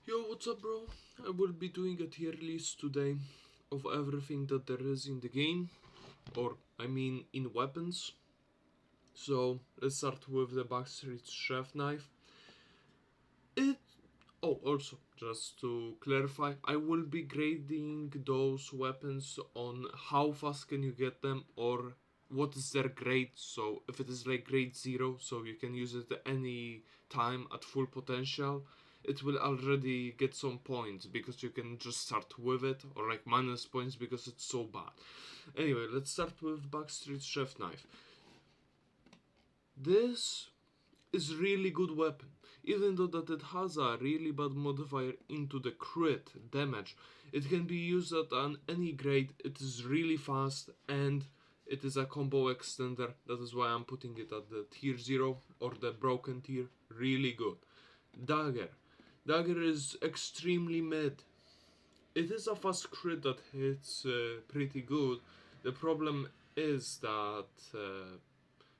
Yo, what's up, bro? I will be doing a tier list today of everything that there is in the game, or I mean in weapons. So let's start with the Backstreet Chef knife. It. Oh, also, just to clarify, I will be grading those weapons on how fast can you get them or what is their grade. So if it is like grade 0, so you can use it any time at full potential, it will already get some points because you can just start with it, or like minus points because it's so bad. Anyway, let's start with Backstreet Chef knife. This is really good weapon, even though that it has a really bad modifier into the crit damage. It can be used at any grade. It is really fast and it is a combo extender. That is why I'm putting it at the tier 0 or the broken tier. Really good. Dagger. Dagger is extremely mid. It is a fast crit that hits pretty good. The problem is that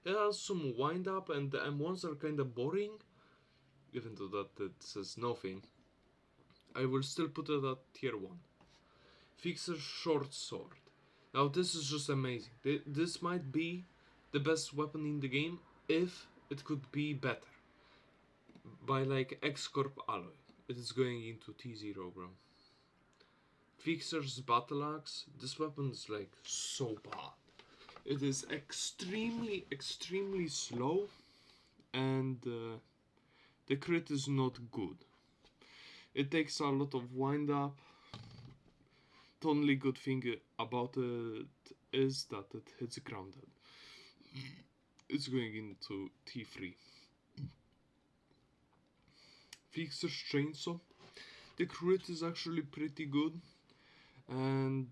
it has some wind up and the M1s are kinda boring, even though that it says nothing. I will still put it at tier 1. Fixer Short Sword. Now this is just amazing. This might be the best weapon in the game if it could be better. By like Encorp alloy. It is going into T0, bro. Fixer's Battle Axe. This weapon is like so bad. It is extremely slow and the crit is not good. It takes a lot of wind up. The only good thing about it is that it hits grounded. It's going into T3. Fixer's Chainsaw. The crit is actually pretty good. And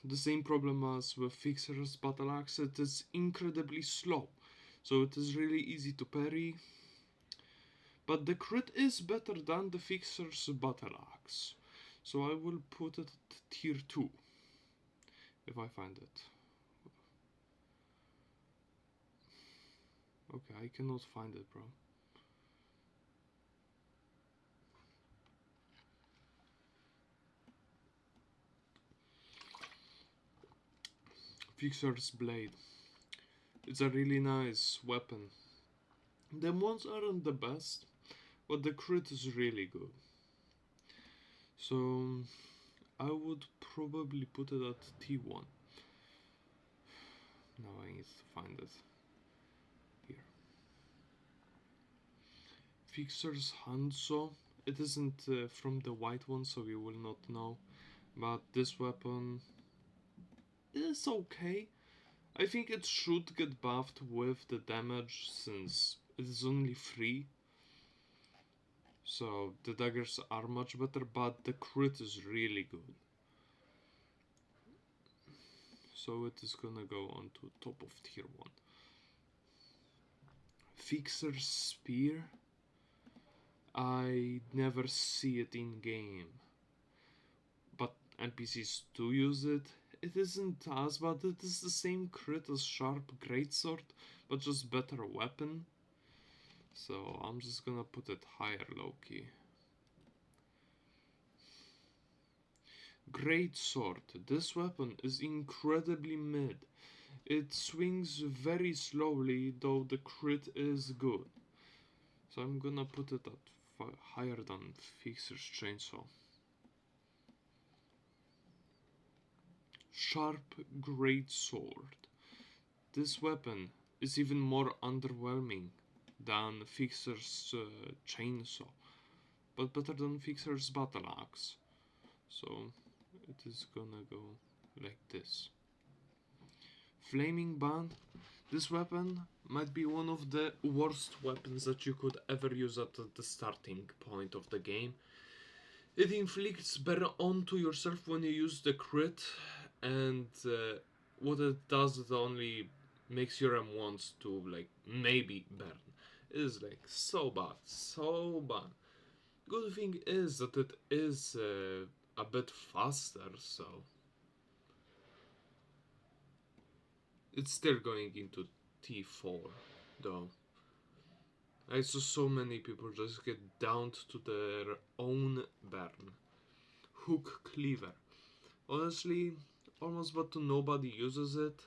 the same problem as with Fixer's Battle Axe, it is incredibly slow. So it is really easy to parry. But the crit is better than the Fixer's Battle Axe. So I will put it at tier 2. If I find it. Okay, I cannot find it, bro. Fixer's Blade. It's a really nice weapon. The ones aren't the best, but the crit is really good. So I would probably put it at T1. Now I need to find it. Here. Fixer's Handsaw. It isn't from the white one, so we will not know. But this weapon is okay. I think it should get buffed with the damage since it is only 3. So the daggers are much better, but the crit is really good. So it is gonna go on to top of tier 1. Fixer's Spear. I never see it in game, but NPCs do use it. It isn't as bad. It is the same crit as Sharp Greatsword, but just better weapon. So I'm just gonna put it higher low-key. Greatsword. This weapon is incredibly mid. It swings very slowly, though the crit is good. So I'm gonna put it at higher than Fixer's Chainsaw. Sharp Greatsword. This weapon is even more underwhelming than Fixer's Chainsaw, but better than Fixer's Battle Axe. So it is gonna go like this. Flaming Band. This weapon might be one of the worst weapons that you could ever use at the starting point of the game. It inflicts burn onto yourself when you use the crit, and what it does, it only makes your M1s to like maybe burn. It is like so bad, so bad. Good thing is that it is a bit faster, so it's still going into T4 though. I saw so many people just get downed to their own bed. pattern. Hook cleaver. Honestly, almost but nobody uses it,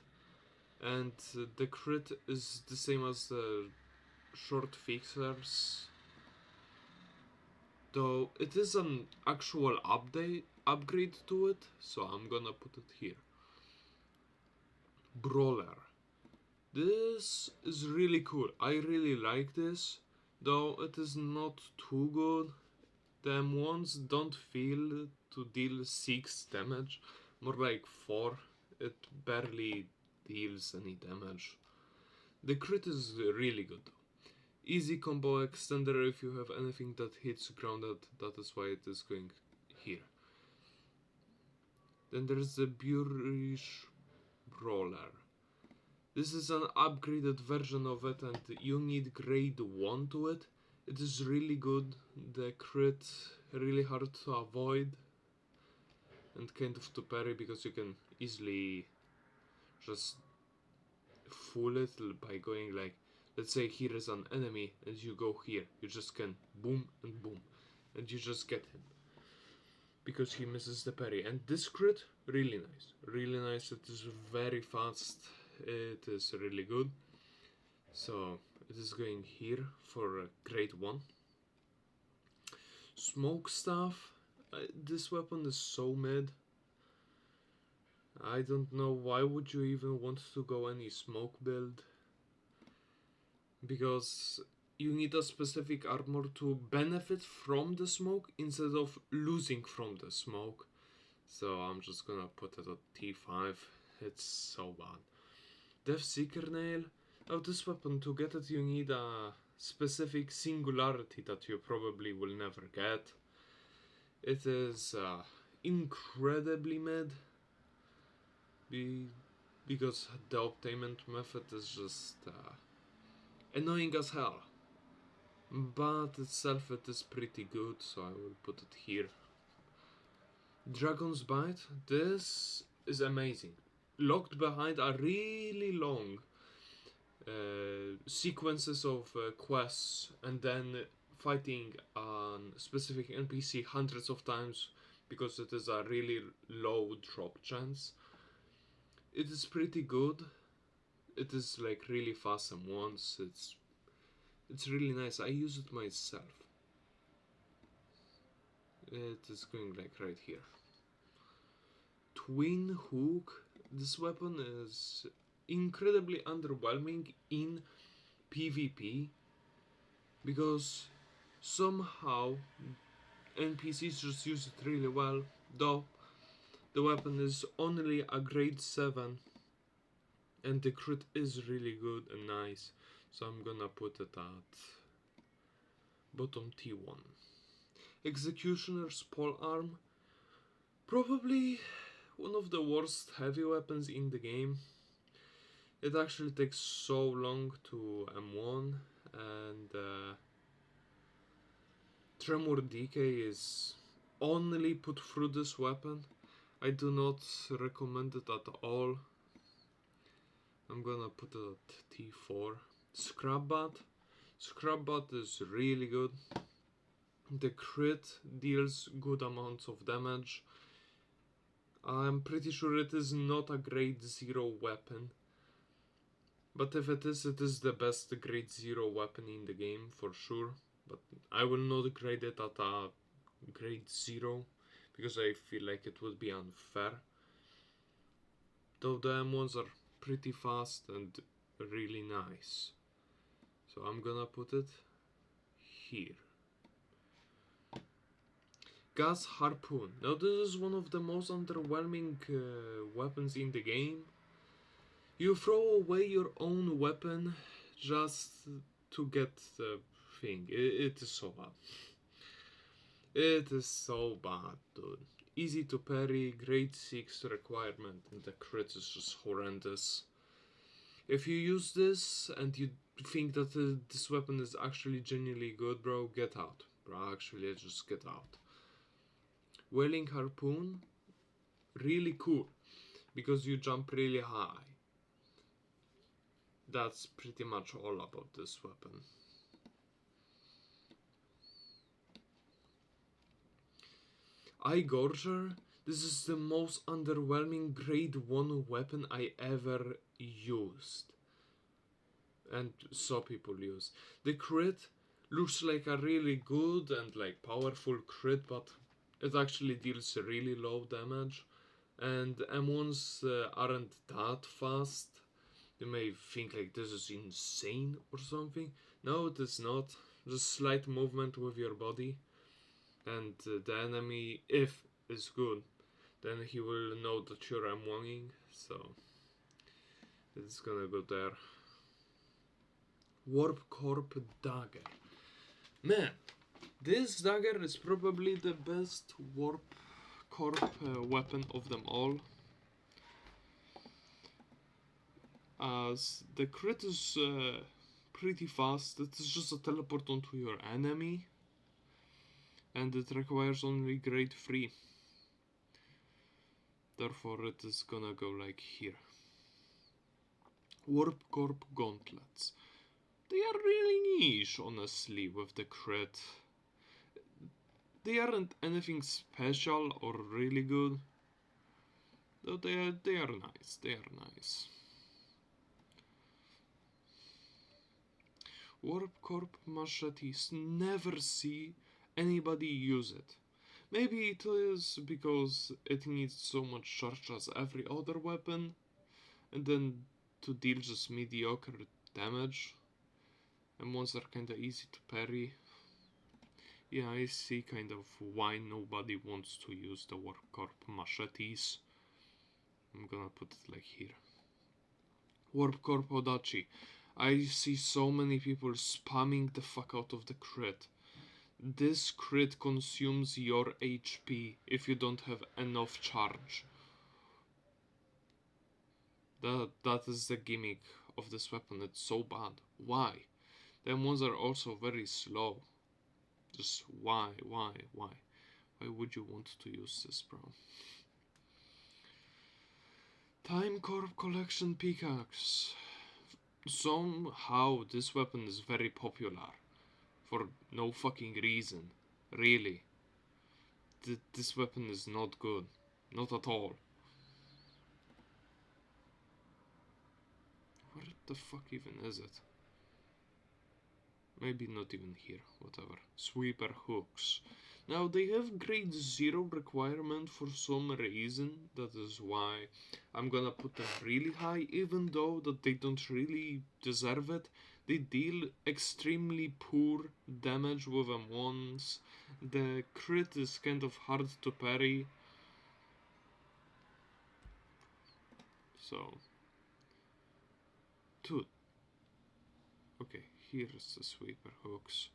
and the crit is the same as the short fixers, though it is an actual upgrade to it, so I'm gonna put it here. Brawler. This is really cool. I really like this, though it is not too good. The M1s don't feel to deal 6 damage, more like 4. It barely deals any damage. The crit is really good though. Easy combo extender if you have anything that hits grounded, that is why it is going here. Then there's the Burish Brawler. This is an upgraded version of it and you need grade 1 to it. It is really good, the crit really hard to avoid and kind of to parry because you can easily just fool it by going like, let's say here is an enemy and you go here, you just can boom and you just get him because he misses the parry. And this crit, really nice, it is very fast, it is really good. So it is going here for grade 1. Smoke staff, this weapon is so mid. I don't know why would you even want to go any smoke build, because you need a specific armor to benefit from the smoke instead of losing from the smoke. So I'm just gonna put it at T5. It's so bad. Death Seeker Nail. Now this weapon, to get it you need a specific Singularity that you probably will never get. It is incredibly mid, because the obtainment method is just annoying as hell. But itself it is pretty good, so I will put it here. Dragon's Bite. This is amazing. Locked behind a really long sequences of quests and then fighting a specific NPC hundreds of times because it is a really low drop chance. It is pretty good. It is like really fast and once. It's really nice. I use it myself. It is going like right here. Twin Hook. This weapon is incredibly underwhelming in PvP because somehow NPCs just use it really well, though the weapon is only a grade 7 and the crit is really good and nice, so I'm gonna put it at bottom T1. Executioner's Polearm, probably one of the worst heavy weapons in the game. It actually takes so long to M1, and Tremor Decay is only put through this weapon. I do not recommend it at all. I'm gonna put it at T4. Scrapbat. Scrapbat is really good. The crit deals good amounts of damage. I'm pretty sure it is not a grade 0 weapon. But if it is the best grade 0 weapon in the game for sure. But I will not grade it at a grade 0 because I feel like it would be unfair. Though the M1s are pretty fast and really nice. So I'm gonna put it here. Gas Harpoon. Now this is one of the most underwhelming weapons in the game. You throw away your own weapon just to get the thing. It is so bad. It is so bad, dude. Easy to parry, grade 6 requirement, and the crit is just horrendous. If you use this and you think that this weapon is actually genuinely good, bro, get out. Bro, actually, just get out. Wailing Harpoon, really cool, because you jump really high. That's pretty much all about this weapon. Gorger. This is the most underwhelming grade 1 weapon I ever used and saw people use. The crit looks like a really good and like powerful crit, but it actually deals really low damage. And M1s aren't that fast. You may think like this is insane or something. No, it is not. Just slight movement with your body, and the enemy, if is good, then he will know that you're M1ing. So it's gonna go there. Warp Corp dagger. Man, this dagger is probably the best Warp Corp weapon of them all. As the crit is pretty fast, it is just a teleport onto your enemy, and it requires only grade 3. Therefore it is gonna go like here. Warp Corp gauntlets. They are really niche, honestly, with the crit. They aren't anything special or really good, though they are nice. They are nice. Warp Corp machetes, never see anybody use it. Maybe it is because it needs so much charge as every other weapon, and then to deal just mediocre damage. And ones are kinda easy to parry. Yeah, I see kind of why nobody wants to use the Warp Corp machetes. I'm gonna put it like here. Warp Corp Odachi. I see so many people spamming the fuck out of the crit. This crit consumes your HP if you don't have enough charge. That is the gimmick of this weapon. It's so bad. Why? Them ones are also very slow. Just why? Why would you want to use this, bro? Time Corp Collection Pickaxe. Somehow this weapon is very popular. For no fucking reason. Really. This weapon is not good. Not at all. Where the fuck even is it? Maybe not even here, whatever. Sweeper hooks. Now they have grade 0 requirement for some reason. That is why I'm gonna put them really high, even though that they don't really deserve it. They deal extremely poor damage with them once. The crit is kind of hard to parry. So, dude. Okay, here's the sweeper hooks.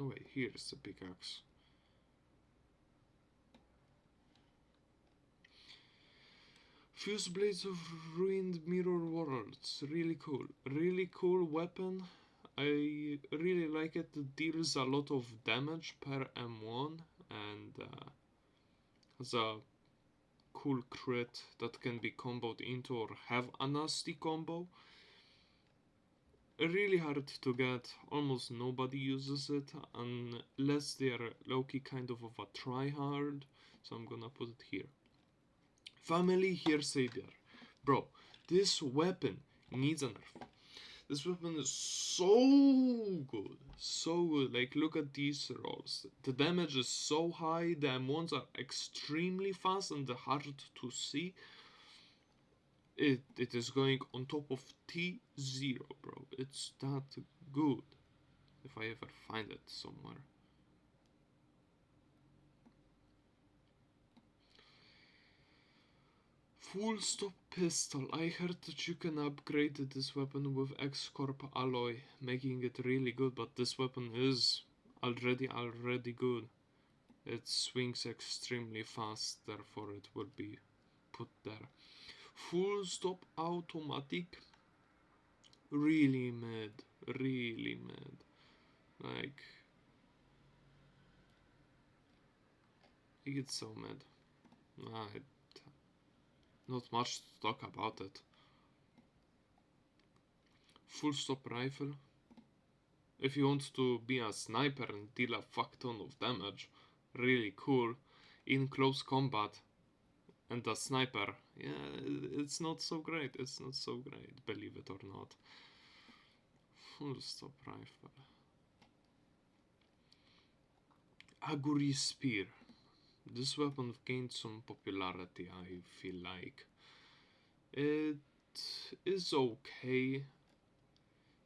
Oh wait, here's the pickaxe. Fuse Blades of Ruined Mirror Worlds. Really cool. Really cool weapon. I really like it. It deals a lot of damage per M1 and has a cool crit that can be comboed into or have a nasty combo. Really hard to get. Almost nobody uses it unless they're low-key kind of a tryhard. So I'm gonna put it here. Family Hearsay there. Bro, this weapon needs a nerf. This weapon is so good. So good. Like, look at these rolls. The damage is so high. The M1s are extremely fast and hard to see. It is going on top of T0, bro. It's that good. If I ever find it somewhere. Full stop pistol. I heard that you can upgrade this weapon with Encorp alloy, making it really good, but this weapon is already good. It swings extremely fast, therefore it will be put there. Full stop automatic. Really mid. Really mid. Like, it gets so mid. not much to talk about it. Full stop rifle. If you want to be a sniper and deal a fuck ton of damage, really cool. In close combat, and a sniper, yeah, it's not so great. It's not so great, believe it or not. Full stop rifle. Aguri spear. This weapon gained some popularity, I feel like. It is okay.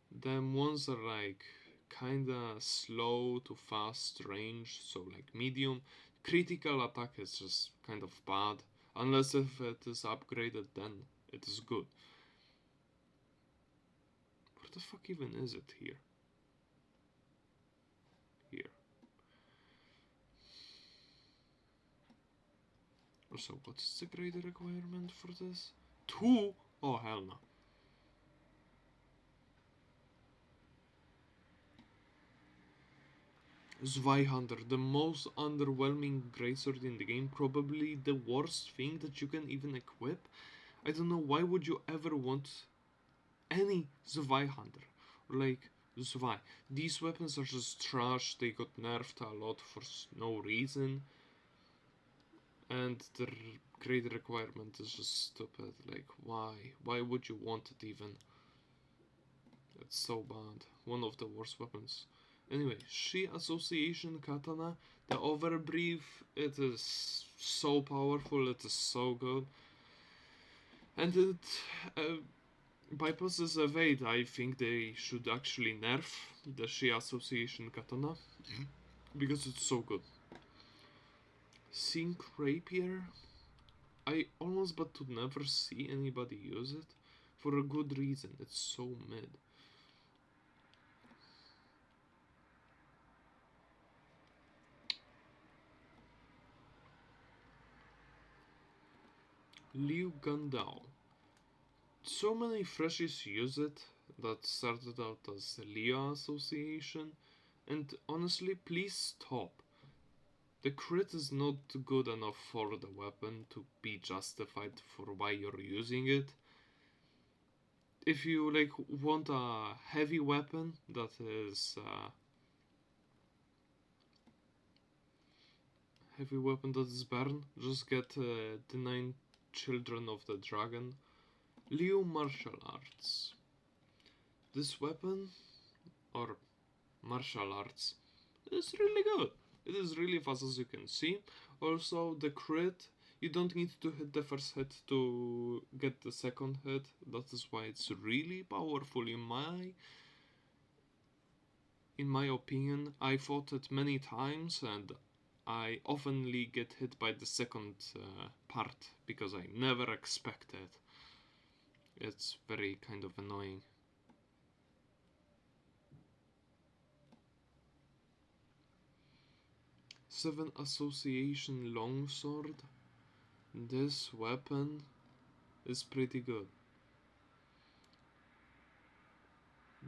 Them ones are like kinda slow to fast range, so like medium. Critical attack is just kind of bad. Unless if it is upgraded, then it is good. Where the fuck even is it here? Here. Also, what is the grade requirement for this? 2? Oh, hell no. Zweihander, the most underwhelming greatsword in the game, probably the worst thing that you can even equip. I don't know, why would you ever want any Zweihander? Like, Zwei. These weapons are just trash, they got nerfed a lot for no reason. And the grade requirement is just stupid. Like, why? Why would you want it even? It's so bad. One of the worst weapons. Anyway, Shi Association Katana, the Overbrief, it is so powerful, it is so good. And it bypasses evade. I think they should actually nerf the Shi Association Katana, because it's so good. Sync Rapier, I almost but to never see anybody use it, for a good reason, it's so mid. Liu Gandao. So many freshies use it that started out as the Liu Association, and honestly, please stop. The crit is not good enough for the weapon to be justified for why you're using it. If you like want a heavy weapon that is burn, just get the 9 Children of the Dragon. Liu Martial Arts. This weapon, or martial arts, is really good. It is really fast, as you can see. Also, the crit, you don't need to hit the first hit to get the second hit. That is why it's really powerful in my opinion. I fought it many times and I oftenly get hit by the second part because I never expect it. It's very kind of annoying. Seven Association Longsword. This weapon is pretty good.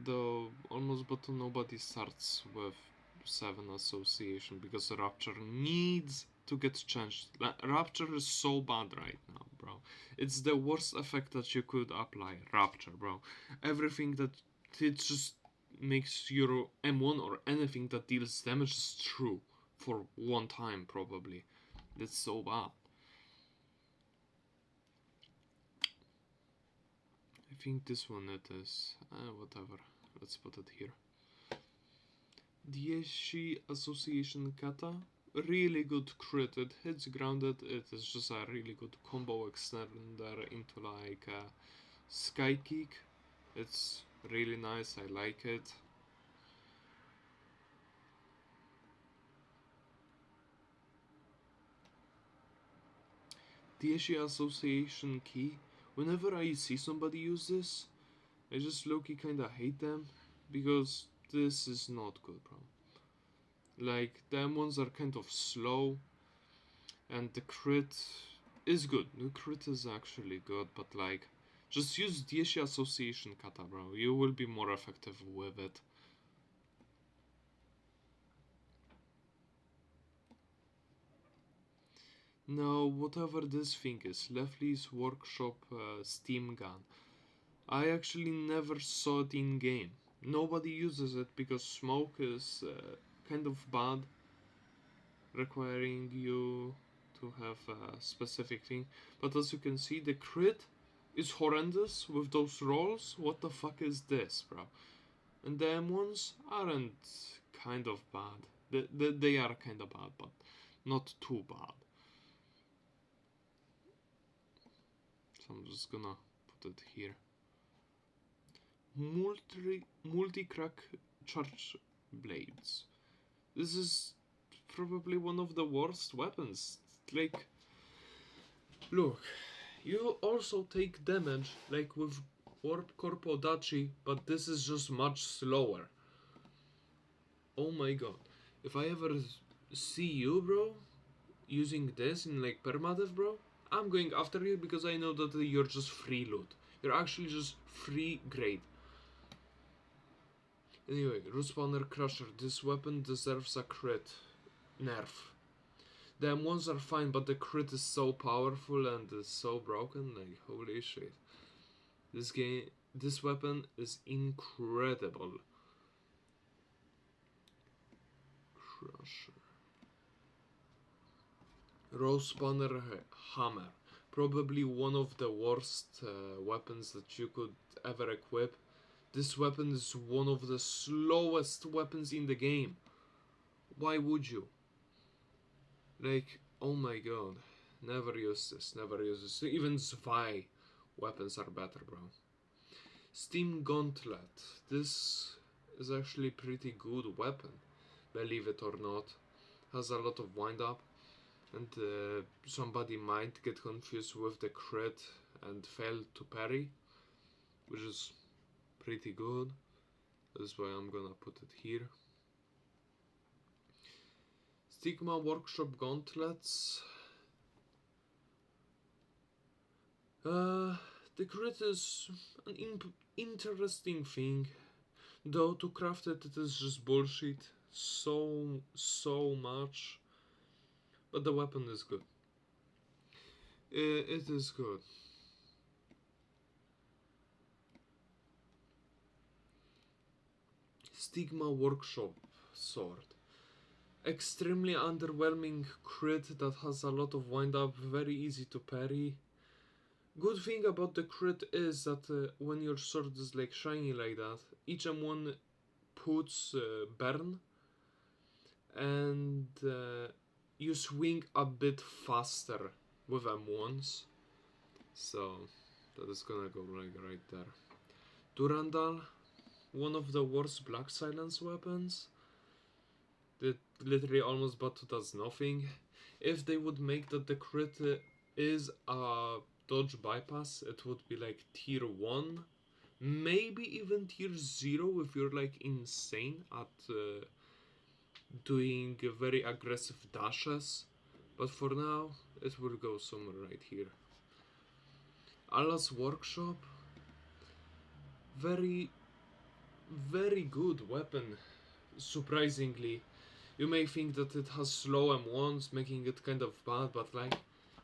Though almost but nobody starts with 7 Association because Rapture needs to get changed. Rapture is so bad right now, bro. It's the worst effect that you could apply. Rapture, bro. Everything that it just makes your M1 or anything that deals damage is true for one time, probably. It's so bad. I think this one it is. Whatever. Let's put it here. Dieshi Association Kata. Really good crit. It hits grounded. It is just a really good combo extender into like a sky kick. It's really nice. I like it. Dieshi Association Key. Whenever I see somebody use this, I just low-key kinda hate them, because this is not good, bro. Like, them ones are kind of slow, and the crit is good. The crit is actually good, but like, just use Dieshi Association Kata, bro. You will be more effective with it. Now, whatever this thing is, Leslie's Workshop Steam Gun. I actually never saw it in game. Nobody uses it because smoke is kind of bad, requiring you to have a specific thing. But as you can see, the crit is horrendous with those rolls. What the fuck is this, bro? And the M1s aren't kind of bad. They are kind of bad, but not too bad. So I'm just gonna put it here. Multi-crack charge blades. This is probably one of the worst weapons. Like, look, you also take damage like with Corp Dachi, but this is just much slower. Oh my god. If I ever see you, bro, using this in like permadeath, bro, I'm going after you because I know that you're just free loot. You're actually just free grade. Anyway, Root Spawner Crusher. This weapon deserves a crit nerf. The M1s are fine, but the crit is so powerful and is so broken, like holy shit. This weapon is incredible. Crusher. Rose Spawner Hammer. Probably one of the worst weapons that you could ever equip. This weapon is one of the slowest weapons in the game. Why would you? Like, oh my god. Never use this, never use this. Even Zwei weapons are better, bro. Steam Gauntlet. This is actually pretty good weapon, believe it or not. Has a lot of wind up, and somebody might get confused with the crit and fail to parry, which is pretty good. That's why I'm gonna put it here. Stigma Workshop Gauntlets. The crit is an interesting thing, though to craft it is just bullshit. So much. But the weapon is good. It is good. Stigma Workshop Sword. Extremely underwhelming crit that has a lot of wind up, very easy to parry. Good thing about the crit is that when your sword is like shiny like that, each M1 puts burn, and you swing a bit faster with M1s. So that is gonna go like right there. Durandal, one of the worst Black Silence weapons. That literally almost but does nothing. If they would make that the crit is a dodge bypass, it would be like tier 1, maybe even tier 0 if you're like insane at doing very aggressive dashes. But for now, it will go somewhere right here. Allah's Workshop. Very good weapon, surprisingly. You may think that it has slow M1s, making it kind of bad, but like,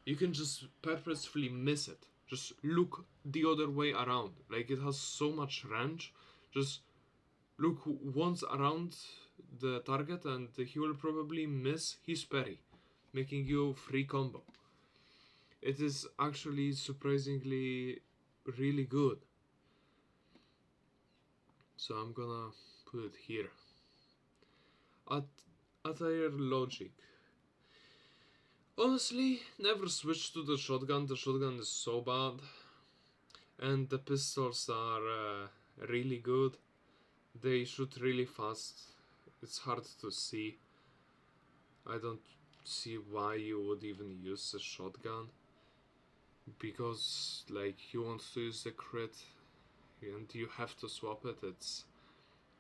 you can just purposefully miss it. Just look the other way around. Like, it has so much range. Just look once around the target and he will probably miss his parry, making you free combo. It is actually surprisingly really good. So I'm gonna put it here. Attire Logic. Honestly, never switch to the shotgun. The shotgun is so bad. And the pistols are really good. They shoot really fast. It's hard to see. I don't see why you would even use a shotgun. Because, like, you want to use the crit and you have to swap it.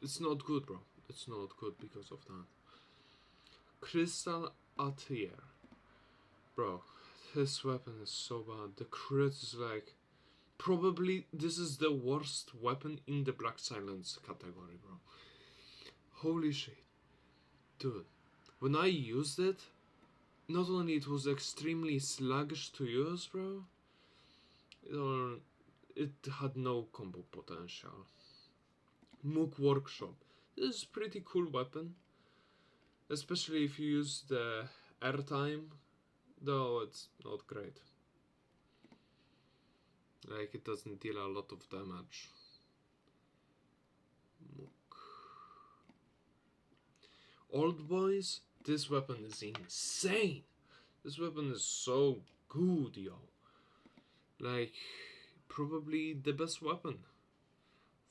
It's not good, bro. It's not good because of that. Crystal Attire. Bro, this weapon is so bad. The crit is like... Probably this is the worst weapon in the Black Silence category, bro. Holy shit. Dude, when I used it, not only it was extremely sluggish to use, bro, it had no combo potential. Mook Workshop. This is a pretty cool weapon, especially if you use the airtime, though it's not great. Like, it doesn't deal a lot of damage. Mook. Old boys, this weapon is insane. This weapon is so good, yo. Like, probably the best weapon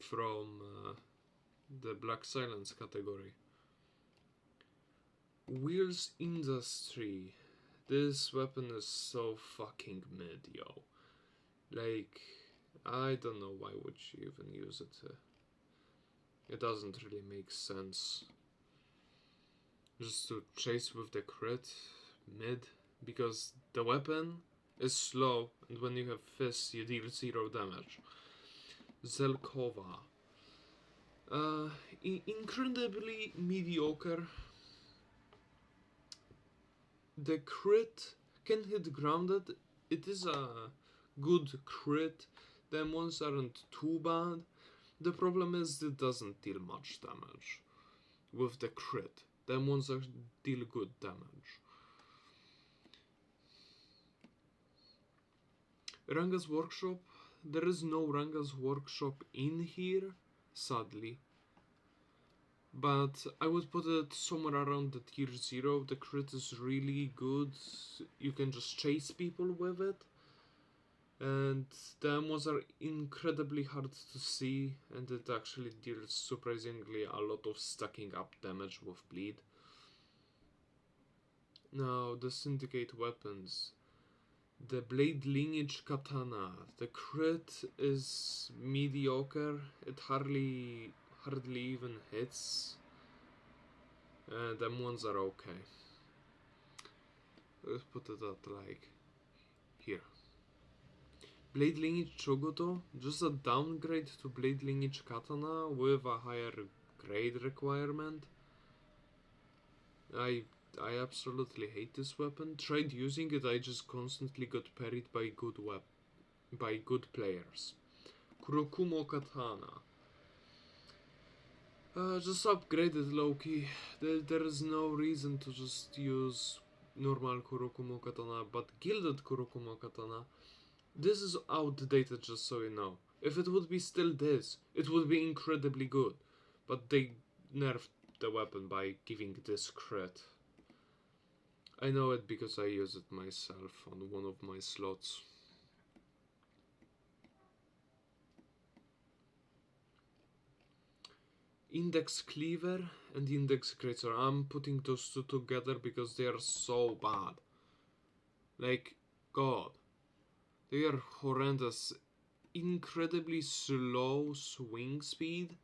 from the Black Silence category. Wheels Industry. This weapon is so fucking mid, yo. Like, I don't know why would you even use it. It doesn't really make sense. Just to chase with the crit mid, because the weapon is slow, and when you have fists, you deal 0 damage. Zelova. Incredibly mediocre. The crit can hit grounded. It is a good crit. The ones aren't too bad. The problem is it doesn't deal much damage with the crit. Them ones deal good damage. Ranga's Workshop. There is no Ranga's Workshop in here, sadly. But I would put it somewhere around the tier 0. The crit is really good. You can just chase people with it. And the ammos are incredibly hard to see, and it actually deals surprisingly a lot of stacking up damage with bleed. Now, the Syndicate weapons. The Blade Lineage Katana. The crit is mediocre. It hardly even hits. Them ones are okay. Let's put it at like here. Blade Lineage Chogoto, just a downgrade to Blade Lineage Katana with a higher grade requirement. I absolutely hate this weapon. Tried using it, I just constantly got parried by good players. Kurokumo Katana. Just upgraded low-key. There is no reason to just use normal Kurokumo Katana, but Gilded Kurokumo Katana. This is outdated, just so you know. If it would be still this, it would be incredibly good. But they nerfed the weapon by giving this crit. I know it because I use it myself on one of my slots. Index Cleaver and Index Greatsword. I'm putting those two together because they are so bad. Like, God. They are horrendous. Incredibly slow swing speed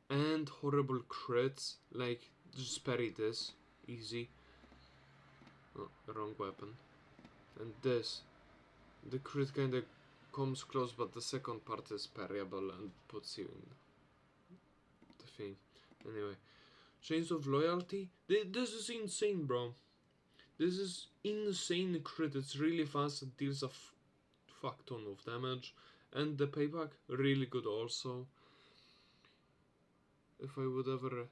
and horrible crits. Like, just parry this. Easy. Oh, wrong weapon. And this. The crit kinda comes close, but the second part is parryable and puts you in the thing. Anyway. Chains of Loyalty. This is insane, bro. This is insane crit. It's really fast. It deals a fuck ton of damage, and the payback really good also. If I would ever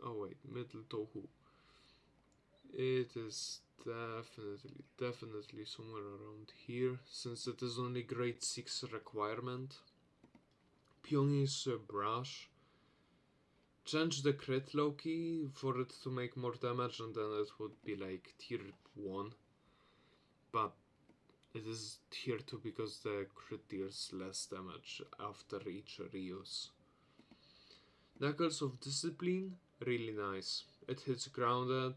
oh wait, Middle Tohu, it is definitely somewhere around here, since it is only grade 6 requirement. Pyongyi's Brush. Change the crit low-key for it to make more damage, and then it would be like tier 1, but it is tier 2 because the crit deals less damage after each reuse. Knuckles of Discipline, really nice. It hits grounded,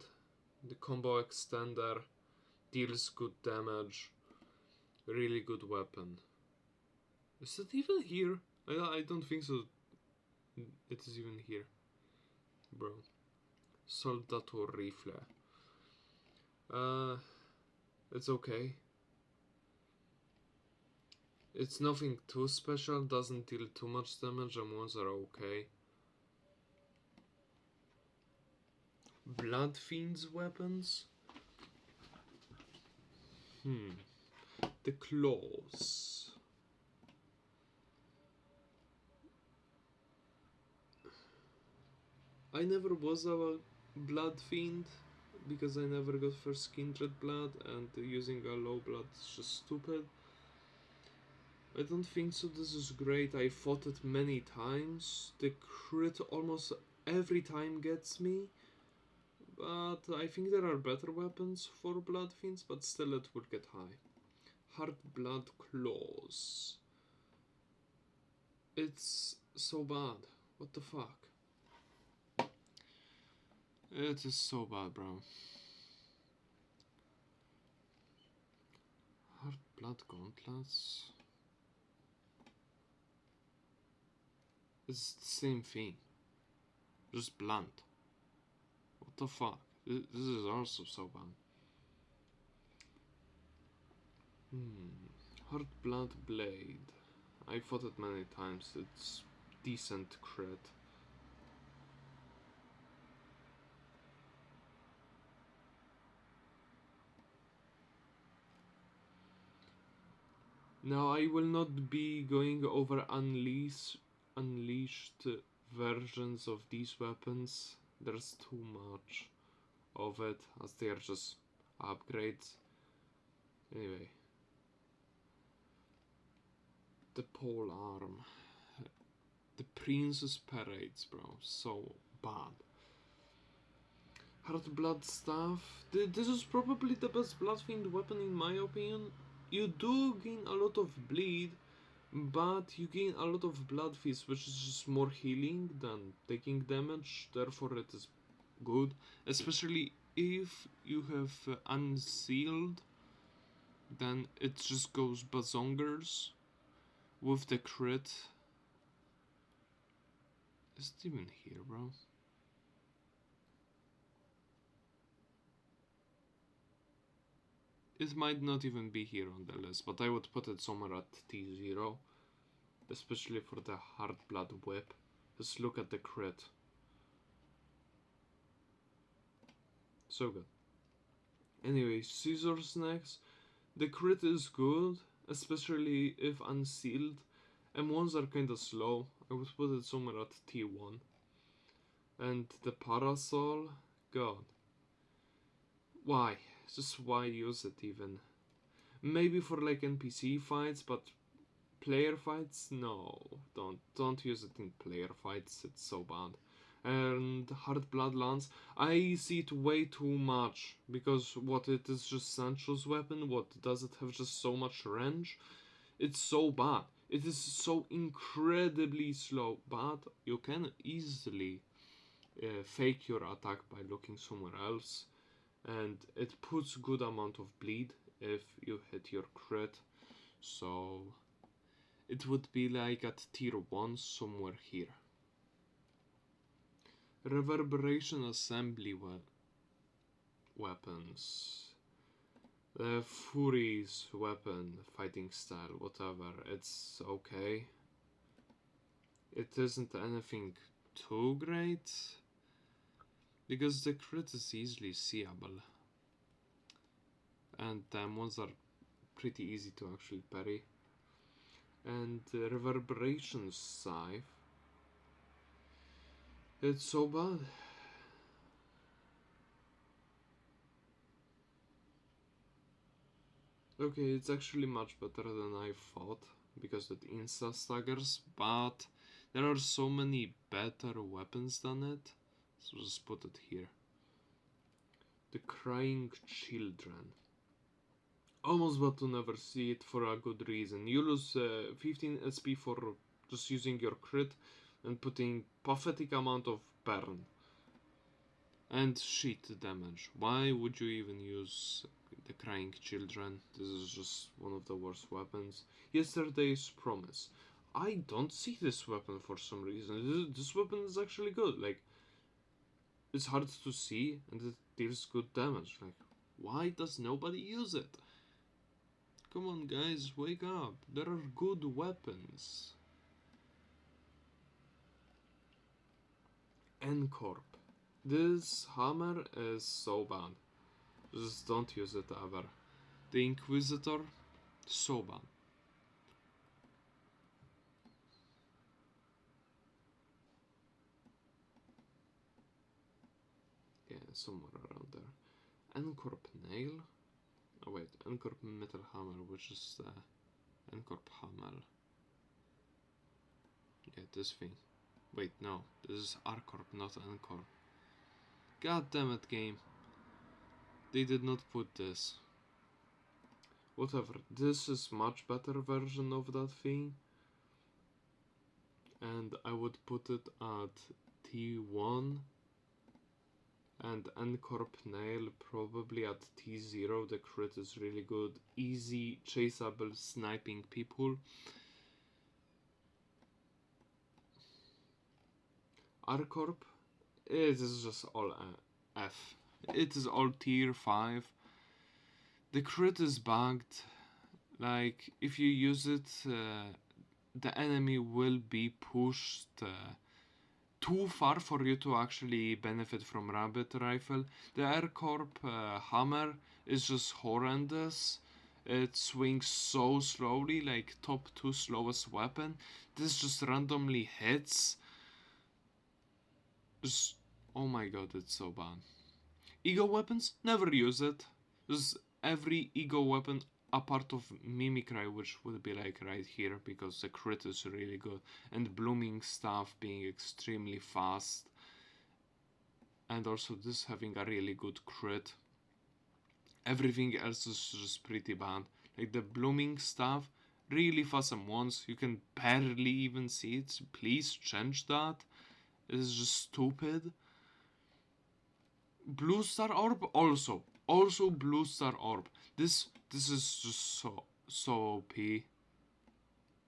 the combo extender, deals good damage, really good weapon. Is it even here? I don't think so. It is even here. Bro. Soldato Rifle. It's okay. It's nothing too special, doesn't deal too much damage, and ones are okay. Blood Fiend's weapons. The claws. I never was a blood fiend because I never got first kindred blood, and using a low blood is just stupid. I don't think so. This is great. I fought it many times. The crit almost every time gets me, but I think there are better weapons for blood fiends, but still it would get high. Hard blood claws. It's so bad. What the fuck? It is so bad, bro. Hard blood gauntlets. It's the same thing. Just blunt. What the fuck? This is also so bad. Hard blood blade. I fought it many times. It's decent crit. Now I will not be going over unleashed versions of these weapons. There's too much of it, as they are just upgrades. Anyway. The Polearm. The Princess Parades, bro. So bad. Hard blood staff. This is probably the best blood fiend weapon in my opinion. You do gain a lot of bleed, but you gain a lot of blood feast, which is just more healing than taking damage. Therefore, it is good, especially if you have unsealed. Then it just goes bazongers with the crit. Is it even here, bro? It might not even be here on the list, but I would put it somewhere at T0. Especially for the hard blood whip. Just look at the crit. So good. Anyway, scissors next. The crit is good, especially if unsealed. M1s are kinda slow. I would put it somewhere at T1. And the parasol, god. Why? Just why use it even? Maybe for like NPC fights, but player fights? No. Don't use it in player fights, it's so bad. And hard blood lance, I see it way too much, because what, it is just Sancho's weapon? What, does it have just so much range? It's so bad. It is so incredibly slow, but you can easily fake your attack by looking somewhere else, and it puts good amount of bleed if you hit your crit, so it would be like at tier 1 somewhere here. Reverberation assembly weapons. The Fury's weapon, fighting style, whatever, it's okay. It isn't anything too great, because the crit is easily seeable. And them ones are pretty easy to actually parry. And Reverberation Scythe. It's so bad. Okay, it's actually much better than I thought, because it insta-staggers, but there are so many better weapons than it, so just put it here. The Crying Children. Almost but to never see it for a good reason. You lose 15 SP for just using your crit and putting pathetic amount of burn. And shit damage. Why would you even use the Crying Children? This is just one of the worst weapons. Yesterday's Promise. I don't see this weapon for some reason. This weapon is actually good. Like, it's hard to see and it deals good damage. Like, why does nobody use it? Come on guys, wake up. There are good weapons. Encorp. This hammer is so bad. Just don't use it ever. The Inquisitor, so bad. Yeah, somewhere around there. Encorp Nail. Oh wait, Encorp Metal Hammer, which is Encorp Hammer. Yeah, this thing. Wait, no, this is Arcorp, not Encorp. God damn it, game. They did not put this. Whatever, this is much better version of that thing. And I would put it at T1. And Encorp Nail probably at T0. The crit is really good. Easy, chaseable, sniping people. Arcorp, it is just all F. It is all tier 5. The crit is bugged. Like, if you use it, the enemy will be pushed too far for you to actually benefit from Rabbit Rifle. The Encorp Hammer is just horrendous. It swings so slowly, like top 2 slowest weapon. This just randomly hits. Just, oh my god, it's so bad. Ego weapons, never use it. Just every ego weapon apart of Mimicry, which would be like right here, because the crit is really good, and Blooming Staff being extremely fast, and also this having a really good crit. Everything else is just pretty bad. Like the Blooming Staff, really fast and once, you can barely even see it. Please change that. It is just stupid. Blue Star Orb also Blue Star Orb. This is just so OP.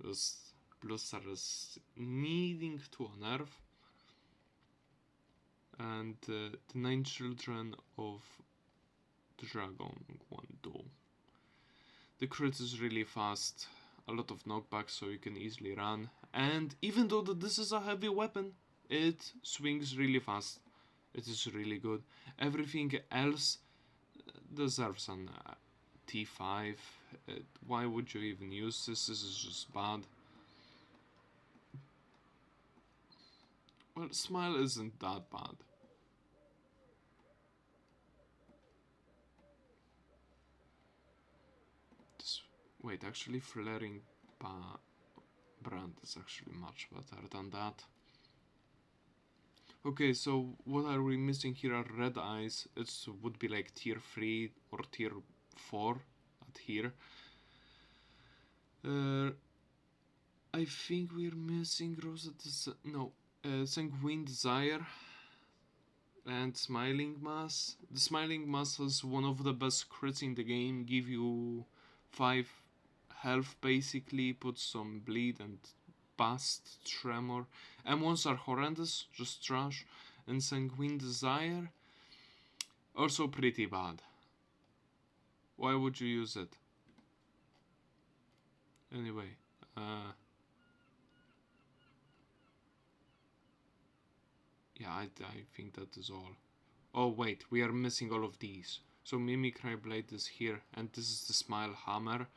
This Blue Star is needing to nerf. And the 9 Children of Dragon Guando. The crit is really fast, a lot of knockback, so you can easily run. And even though this is a heavy weapon, it swings really fast. It is really good. Everything else deserves an T5. Why would you even use this? This is just bad. Well, Smile isn't that bad. Wait, actually Flaring Brand is actually much better than that. Okay, so what are we missing here are red eyes. It would be like tier 3 or tier 4 at here. I think we're missing Sanguine Desire and Smiling Mass. The Smiling Mass is one of the best crits in the game. Give you 5 health basically, put some bleed and Bast, Tremor. M1s are horrendous, just trash. And Sanguine Desire, also pretty bad. Why would you use it? Anyway, yeah, I think that is all. Oh wait, we are missing all of these. So Mimicry Blade is here, and this is the Smile Hammer.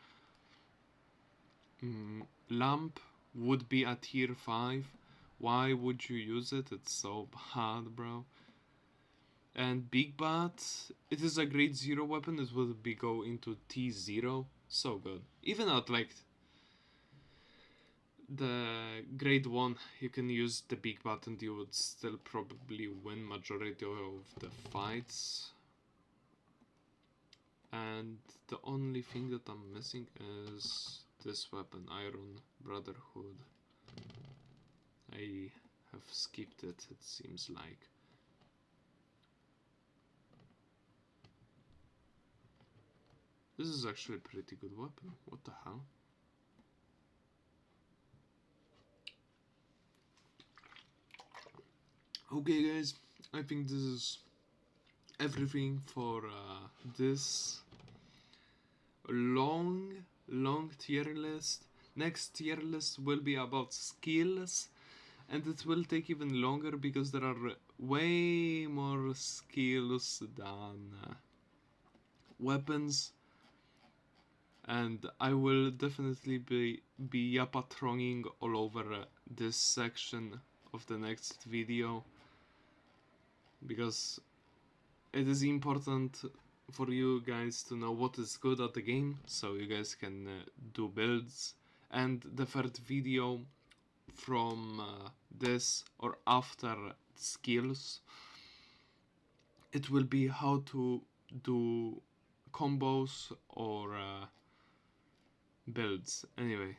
Lamp would be a tier 5. Why would you use it? It's so bad, bro. And Big Bat, it is a grade 0 weapon. It would be go into T0. So good. Even at like the grade 1, you can use the Big Bat and you would still probably win majority of the fights. And the only thing that I'm missing is this weapon, Iron Brotherhood. I have skipped it seems like. This is actually a pretty good weapon. What the hell? Okay guys, I think this is everything for this long tier list. Next tier list will be about skills, and it will take even longer because there are way more skills than weapons. and I will definitely be yappatroning all over this section of the next video, because it is important for you guys to know what is good at the game, so you guys can do builds. And the third video from this or after skills, it will be how to do combos or builds. Anyway,